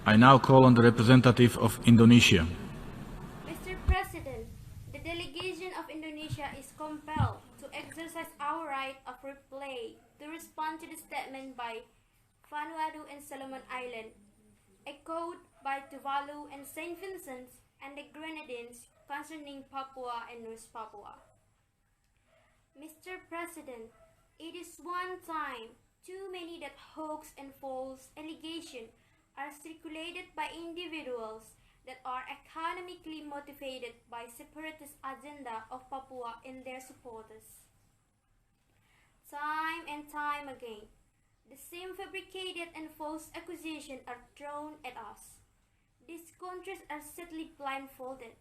I now call on the representative of Indonesia. Mr. President, the delegation of Indonesia is compelled to exercise our right of reply to respond to the statement by Vanuatu and Solomon Island, echoed by Tuvalu and St. Vincent and the Grenadines concerning Papua and West Papua. Mr. President, it is one time too many that hoax and false allegations are circulated by individuals that are economically motivated by separatist agenda of Papua and their supporters. Time and time again, the same fabricated and false accusations are thrown at us. These countries are sadly blindfolded.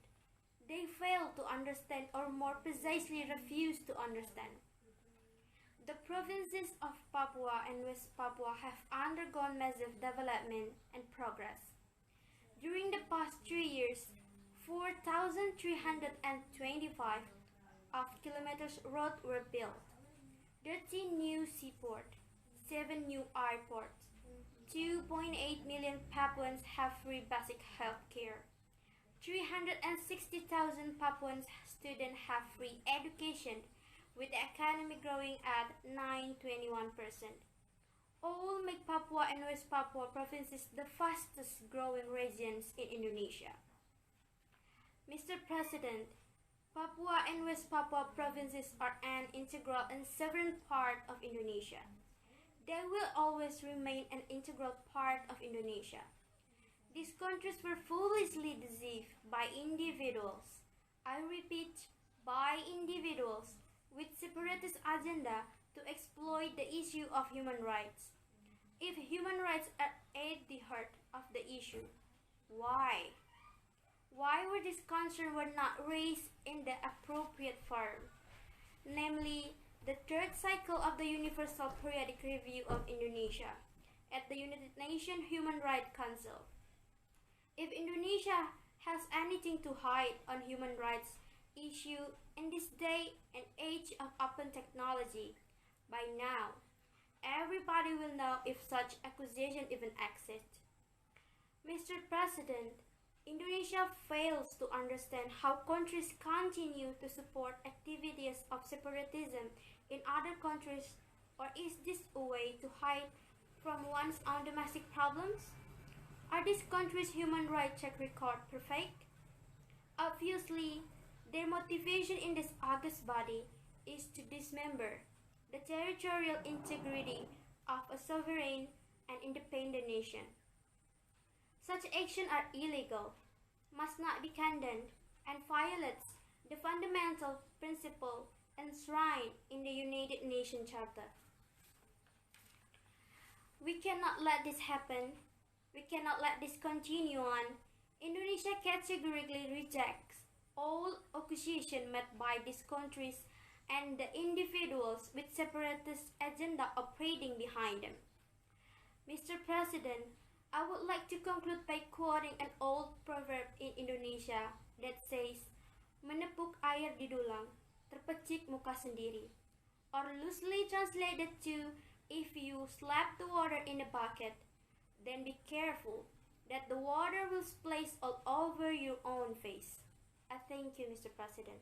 They fail to understand, or more precisely refuse to understand. The provinces of Papua and West Papua have undergone massive development and progress. During the past 3 years, 4,325 of kilometers road were built, 13 new seaports, 7 new airports, 2.8 million Papuans have free basic health care, 360,000 Papuan students have free education, with the economy growing at 9.21%. All make Papua and West Papua provinces the fastest growing regions in Indonesia. Mr. President, Papua and West Papua provinces are an integral and sovereign part of Indonesia. They will always remain an integral part of Indonesia. These countries were foolishly deceived by individuals. I repeat, by individuals with separatist agenda to exploit the issue of human rights. If human rights are at the heart of the issue, why? Why were these concerns not raised in the appropriate forum, namely the third cycle of the Universal Periodic Review of Indonesia at the United Nations Human Rights Council? If Indonesia has anything to hide on human rights issue in this day and age of open technology, by now, everybody will know if such accusation even exists. Mr. President, Indonesia fails to understand how countries continue to support activities of separatism in other countries, or is this a way to hide from one's own domestic problems? Are these countries' human rights track record perfect? Obviously, their motivation in this august body is to dismember the territorial integrity of a sovereign and independent nation. Such actions are illegal, must not be condoned, and violates the fundamental principle enshrined in the United Nations Charter. We cannot let this happen. We cannot let this continue on. Indonesia categorically rejects all accusations made by these countries and the individuals with separatist agenda operating behind them. Mr. President, I would like to conclude by quoting an old proverb in Indonesia that says, "Menepuk air di dulang, terpecik muka sendiri," or loosely translated to, if you slap the water in a bucket, then be careful that the water will splash all over your own face. I thank you, Mr. President.